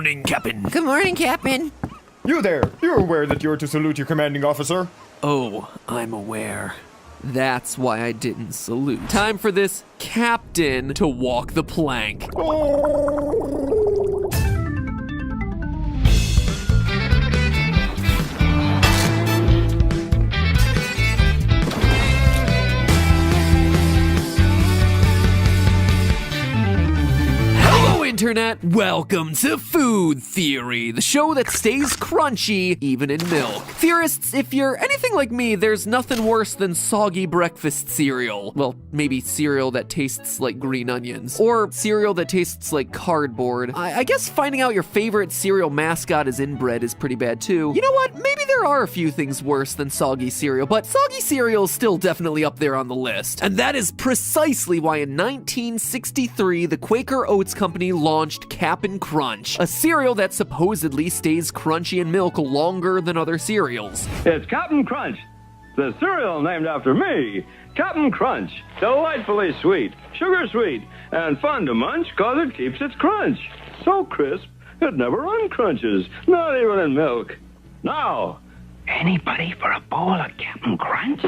morning, Captain. Good morning, Captain. You there! You're aware that you're to salute your commanding officer? Oh, I'm aware. That's why I didn't salute. Time for this captain to walk the plank. Internet, welcome to Food Theory, the show that stays crunchy even in milk. Theorists, if you're anything like me, there's nothing worse than soggy breakfast cereal. Well, maybe cereal that tastes like green onions, or cereal that tastes like cardboard. I guess finding out your favorite cereal mascot is inbred is pretty bad too. You know what? Maybe there are a few things worse than soggy cereal, but soggy cereal is still definitely up there on the list. And that is precisely why in 1963, the Quaker Oats Company launched Cap'n Crunch, a cereal that supposedly stays crunchy in milk longer than other cereals. It's Cap'n Crunch, the cereal named after me. Cap'n Crunch, delightfully sweet, sugar sweet, and fun to munch cause it keeps its crunch. So crisp, it never uncrunches, not even in milk. Now, anybody for a bowl of Cap'n Crunch?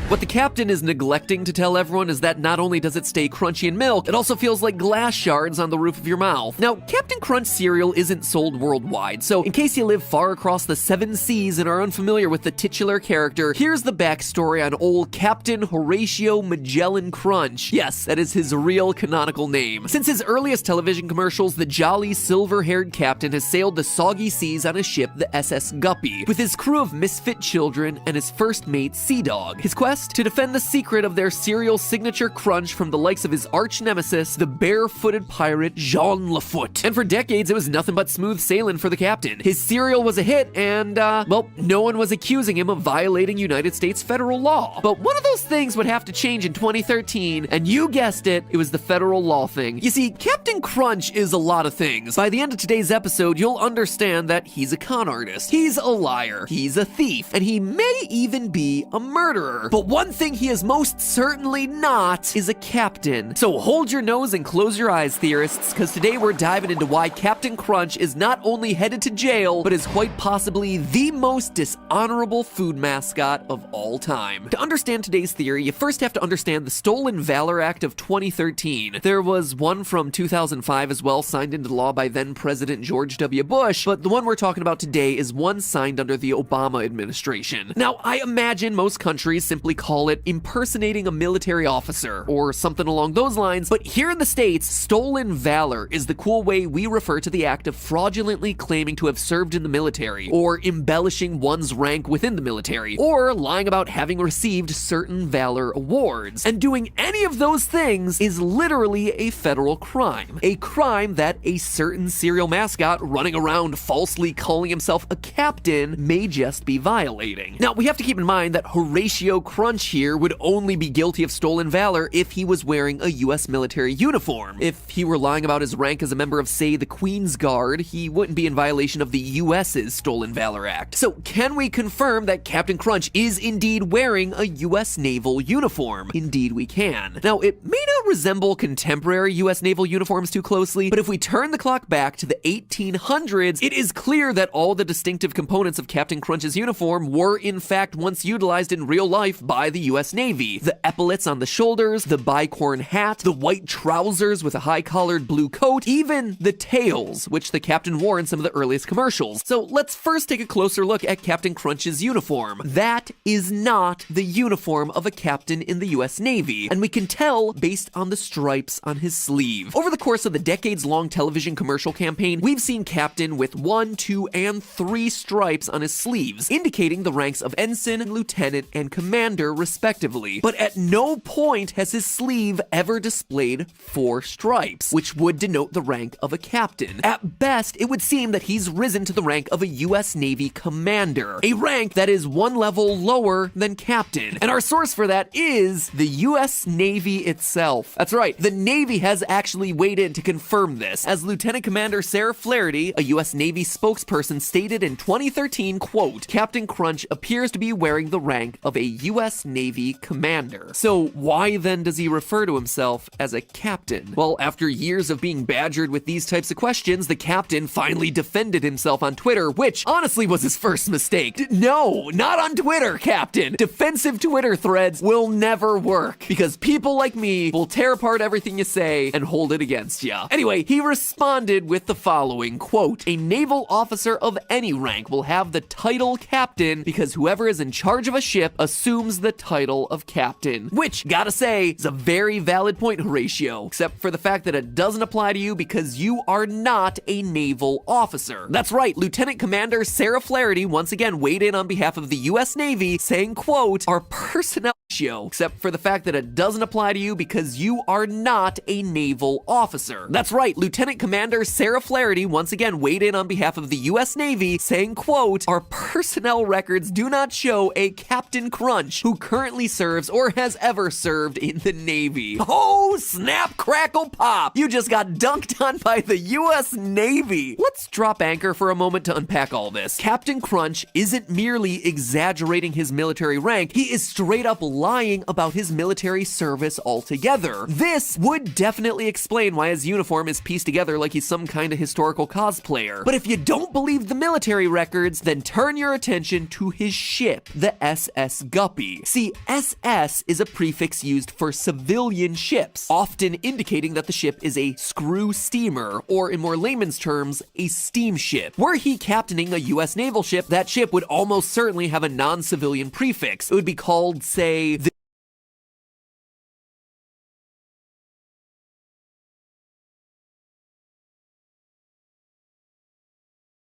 What the captain is neglecting to tell everyone is that not only does it stay crunchy in milk, it also feels like glass shards on the roof of your mouth. Now, Captain Crunch cereal isn't sold worldwide, so in case you live far across the 7 seas and are unfamiliar with the titular character, here's the backstory on old Captain Horatio Magellan Crunch. Yes, that is his real canonical name. Since his earliest television commercials, the jolly silver-haired captain has sailed the soggy seas on his ship, the SS Guppy, with his crew of misfit children and his first mate, Sea Dog. His quest? To defend the secret of their cereal signature crunch from the likes of his arch nemesis, the barefooted pirate Jean Lafoot. And for decades, it was nothing but smooth sailing for the captain. His cereal was a hit, and, well, no one was accusing him of violating United States federal law. But one of those things would have to change in 2013, and you guessed it, it was the federal law thing. You see, Captain Crunch is a lot of things. By the end of today's episode, you'll understand that he's a con artist, he's a liar, he's a thief, and he may even be a murderer. But one thing he is most certainly not is a captain. So hold your nose and close your eyes, theorists, because today we're diving into why Captain Crunch is not only headed to jail, but is quite possibly the most dishonorable food mascot of all time. To understand today's theory, you first have to understand the Stolen Valor Act of 2013. There was one from 2005 as well, signed into law by then President George W. Bush, but the one we're talking about today is one signed under the Obama administration. Now, I imagine most countries simply call it impersonating a military officer or something along those lines, but here in the States, stolen valor is the cool way we refer to the act of fraudulently claiming to have served in the military, or embellishing one's rank within the military, or lying about having received certain valor awards. And doing any of those things is literally a federal crime. A crime that a certain cereal mascot running around falsely calling himself a captain may just be violating. Now, we have to keep in mind that Horatio Crunch here would only be guilty of stolen valor if he was wearing a US military uniform. If he were lying about his rank as a member of, say, the Queen's Guard, he wouldn't be in violation of the US's Stolen Valor Act. So can we confirm that Captain Crunch is indeed wearing a US naval uniform? Indeed we can. Now, it may not resemble contemporary US naval uniforms too closely, but if we turn the clock back to the 1800s, it is clear that all the distinctive components of Captain Crunch's uniform were in fact once utilized in real life by the US Navy. The epaulets on the shoulders, the bicorn hat, the white trousers with a high-collared blue coat, even the tails, which the captain wore in some of the earliest commercials. So let's first take a closer look at Captain Crunch's uniform. That is not the uniform of a captain in the US Navy, and we can tell based on the stripes on his sleeve. Over the course of the decades-long television commercial campaign, we've seen Captain with 1, 2, and 3 stripes on his sleeves, indicating the ranks of ensign, lieutenant, and commander, respectively. But at no point has his sleeve ever displayed 4 stripes, which would denote the rank of a captain. At best, it would seem that he's risen to the rank of a US Navy commander, a rank that is 1 level lower than captain. And our source for that is the US Navy itself. That's right, the Navy has actually weighed in to confirm this, as Lieutenant Commander Sarah Flaherty, a US Navy spokesperson, stated in 2013, quote, "Captain Crunch appears to be wearing the rank of a U.S. Navy commander. So why then does he refer to himself as a captain? Well, after years of being badgered with these types of questions, the captain finally defended himself on Twitter, which honestly was his first mistake. No, not on Twitter, Captain. Defensive Twitter threads will never work because people like me will tear apart everything you say and hold it against you. Anyway, he responded with the following, quote, "A naval officer of any rank will have the title captain because whoever is in charge of a ship assumes the title of captain." Which, gotta say, is a very valid point, Horatio, except for the fact that it doesn't apply to you because you are not a naval officer. That's right, Lieutenant Commander Sarah Flaherty once again weighed in on behalf of the U.S. Navy, saying, quote, "Our personnel ratio, except for the fact that it doesn't apply to you because you are not a naval officer." That's right, Lieutenant Commander Sarah Flaherty once again weighed in on behalf of the U.S. Navy, saying, quote, "Our personnel records do not show a Captain Crunch who currently serves or has ever served in the Navy." Oh, snap, crackle, pop! You just got dunked on by the U.S. Navy. Let's drop anchor for a moment to unpack all this. Captain Crunch isn't merely exaggerating his military rank, he is straight up lying about his military service altogether. This would definitely explain why his uniform is pieced together like he's some kind of historical cosplayer. But if you don't believe the military records, then turn your attention to his ship, the SS Guppy. See, SS is a prefix used for civilian ships, often indicating that the ship is a screw steamer, or in more layman's terms, a steamship. Were he captaining a US naval ship, that ship would almost certainly have a non-civilian prefix. It would be called, say, the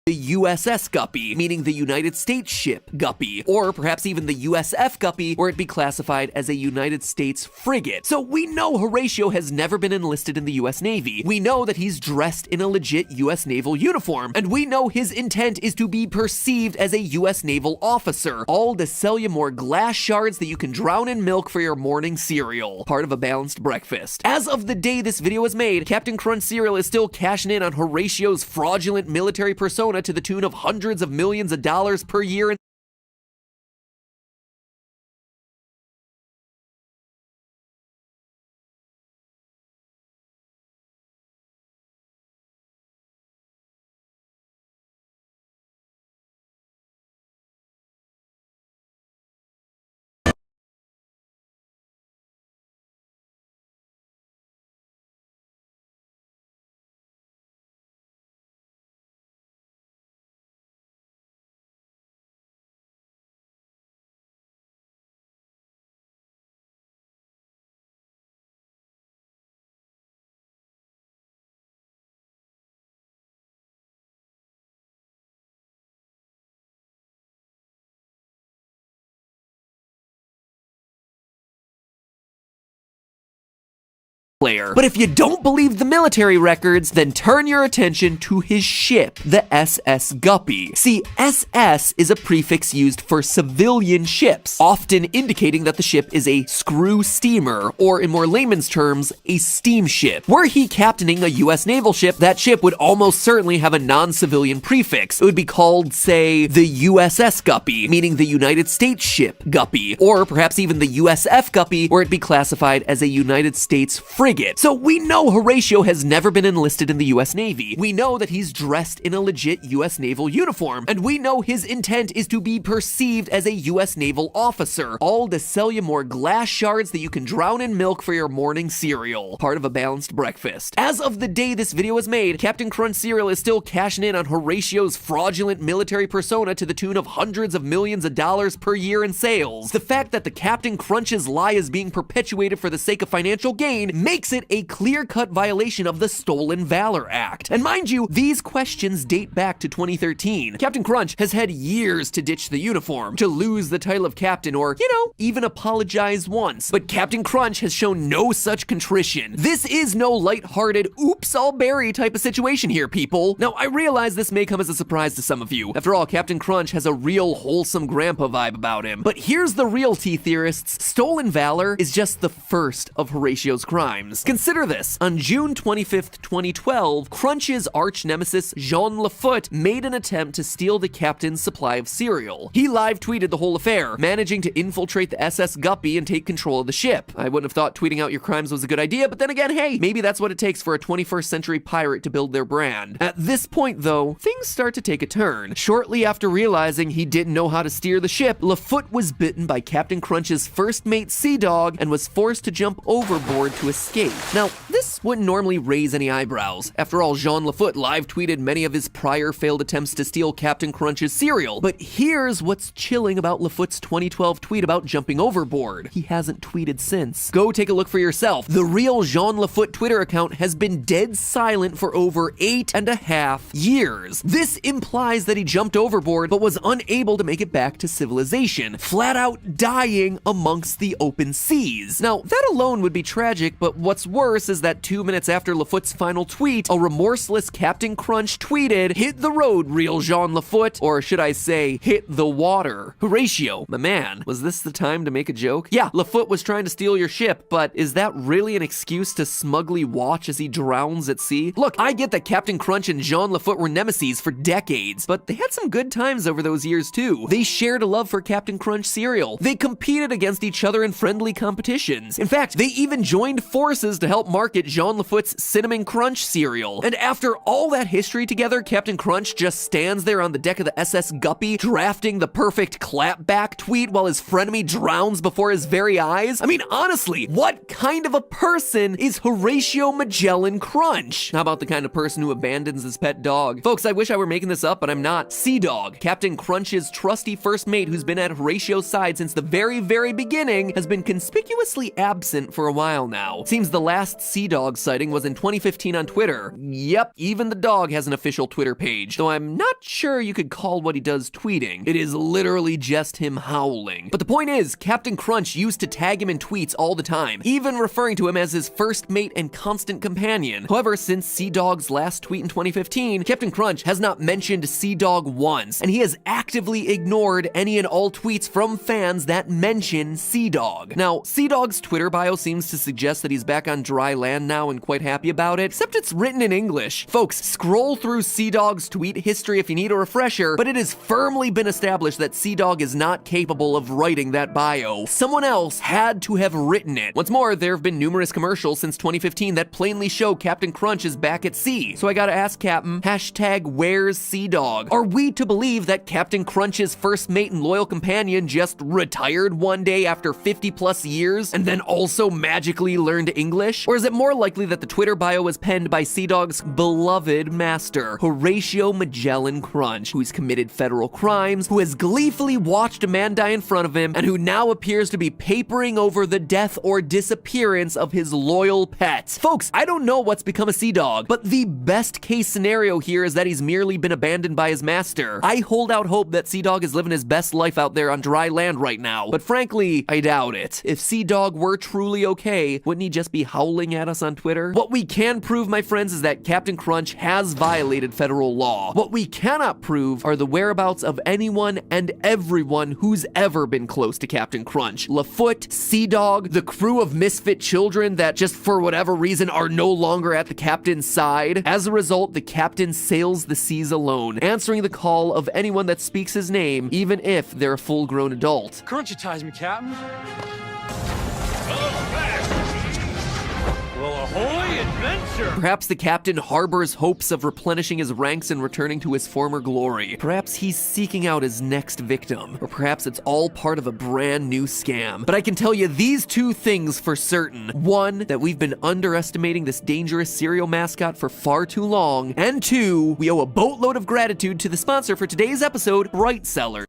USS Guppy, meaning the United States ship Guppy, or perhaps even the USF Guppy, where it'd be classified as a United States frigate. So we know Horatio has never been enlisted in the US Navy. We know that he's dressed in a legit US naval uniform, and we know his intent is to be perceived as a US naval officer, all to sell you more glass shards that you can drown in milk for your morning cereal. Part of a balanced breakfast. As of the day this video was made, Captain Crunch cereal is still cashing in on Horatio's fraudulent military persona to the tune of hundreds of millions of dollars per year. But if you don't believe the military records, then turn your attention to his ship, the SS Guppy. See, SS is a prefix used for civilian ships, often indicating that the ship is a screw steamer, or in more layman's terms, a steamship. Were he captaining a US naval ship, that ship would almost certainly have a non-civilian prefix. It would be called, say, the USS Guppy, meaning the United States ship Guppy, or perhaps even the USF Guppy, where it'd be classified as a United States frigate. So we know Horatio has never been enlisted in the US Navy. We know that he's dressed in a legit US naval uniform, and we know his intent is to be perceived as a US naval officer, all to sell you more glass shards that you can drown in milk for your morning cereal. Part of a balanced breakfast. As of the day this video was made, Captain Crunch cereal is still cashing in on Horatio's fraudulent military persona to the tune of hundreds of millions of dollars per year in sales. The fact that the Captain Crunch's lie is being perpetuated for the sake of financial gain makes it a clear-cut violation of the Stolen Valor Act. And mind you, these questions date back to 2013. Captain Crunch has had years to ditch the uniform, to lose the title of captain, or, you know, even apologize once. But Captain Crunch has shown no such contrition. This is no lighthearted, oops, I'll bury type of situation here, people. Now, I realize this may come as a surprise to some of you. After all, Captain Crunch has a real wholesome grandpa vibe about him. But here's the real tea theorists. Stolen Valor is just the first of Horatio's crimes. crimes. Consider this. On June 25th, 2012, Crunch's arch-nemesis Jean Lafoot made an attempt to steal the captain's supply of cereal. He live-tweeted the whole affair, managing to infiltrate the SS Guppy and take control of the ship. I wouldn't have thought tweeting out your crimes was a good idea, but then again, hey, maybe that's what it takes for a 21st century pirate to build their brand. At this point, though, things start to take a turn. Shortly after realizing he didn't know how to steer the ship, Lafoot was bitten by Captain Crunch's first mate, Sea Dog, and was forced to jump overboard to escape. Now, this wouldn't normally raise any eyebrows. After all, Jean Lafoot live-tweeted many of his prior failed attempts to steal Captain Crunch's cereal. But here's what's chilling about Lafoot's 2012 tweet about jumping overboard. He hasn't tweeted since. Go take a look for yourself. The real Jean Lafoot Twitter account has been dead silent for over 8.5 years. This implies that he jumped overboard but was unable to make it back to civilization, flat out dying amongst the open seas. Now, that alone would be tragic, but what's worse is that 2 minutes after Lafoot's final tweet, a remorseless Captain Crunch tweeted, "Hit the road, real Jean Lafoot," or should I say, hit the water. Horatio, my man, was this the time to make a joke? Yeah, Lafoot was trying to steal your ship, but is that really an excuse to smugly watch as he drowns at sea? Look, I get that Captain Crunch and Jean Lafoot were nemesis for decades, but they had some good times over those years too. They shared a love for Captain Crunch cereal. They competed against each other in friendly competitions. In fact, they even joined forces to help market Jean Lafoot's Cinnamon Crunch cereal. And after all that history together, Captain Crunch just stands there on the deck of the SS Guppy, drafting the perfect clapback tweet while his frenemy drowns before his very eyes? I mean, honestly, what kind of a person is Horatio Magellan Crunch? How about the kind of person who abandons his pet dog? Folks, I wish I were making this up, but I'm not. Sea Dog, Captain Crunch's trusty first mate who's been at Horatio's side since the very beginning, has been conspicuously absent for a while now. Seems the last Sea Dog sighting was in 2015 on Twitter. Yep, even the dog has an official Twitter page, though I'm not sure you could call what he does tweeting. It is literally just him howling. But the point is, Captain Crunch used to tag him in tweets all the time, even referring to him as his first mate and constant companion. However, since Sea Dog's last tweet in 2015, Captain Crunch has not mentioned Sea Dog once, and he has actively ignored any and all tweets from fans that mention Sea Dog. Now, Sea Dog's Twitter bio seems to suggest that he's back on dry land now and quite happy about it, except it's written in English. Folks, scroll through Sea Dog's tweet history if you need a refresher, but it has firmly been established that Sea Dog is not capable of writing that bio. Someone else had to have written it. What's more, there have been numerous commercials since 2015 that plainly show Captain Crunch is back at sea. So I gotta ask Captain, hashtag where's Sea Dog? Are we to believe that Captain Crunch's first mate and loyal companion just retired one day after 50 plus years and then also magically learned English? Or is it more likely that the Twitter bio was penned by Sea Dog's beloved master, Horatio Magellan Crunch, who's committed federal crimes, who has gleefully watched a man die in front of him, and who now appears to be papering over the death or disappearance of his loyal pet? Folks, I don't know what's become of Sea Dog, but the best case scenario here is that he's merely been abandoned by his master. I hold out hope that Sea Dog is living his best life out there on dry land right now, but frankly, I doubt it. If Sea Dog were truly okay, wouldn't he just be howling at us on Twitter? What we can prove, my friends, is that Captain Crunch has violated federal law. What we cannot prove are the whereabouts of anyone and everyone who's ever been close to Captain Crunch. Lafoot, Sea Dog, the crew of misfit children that just for whatever reason are no longer at the captain's side. As a result, the captain sails the seas alone, answering the call of anyone that speaks his name, even if they're a full-grown adult. Crunchitize me, Captain. Well, ahoy, adventure! Perhaps the captain harbors hopes of replenishing his ranks and returning to his former glory. Perhaps he's seeking out his next victim. Or perhaps it's all part of a brand new scam. But I can tell you these two things for certain. One, that we've been underestimating this dangerous cereal mascot for far too long. And two, we owe a boatload of gratitude to the sponsor for today's episode, Bright Cellar.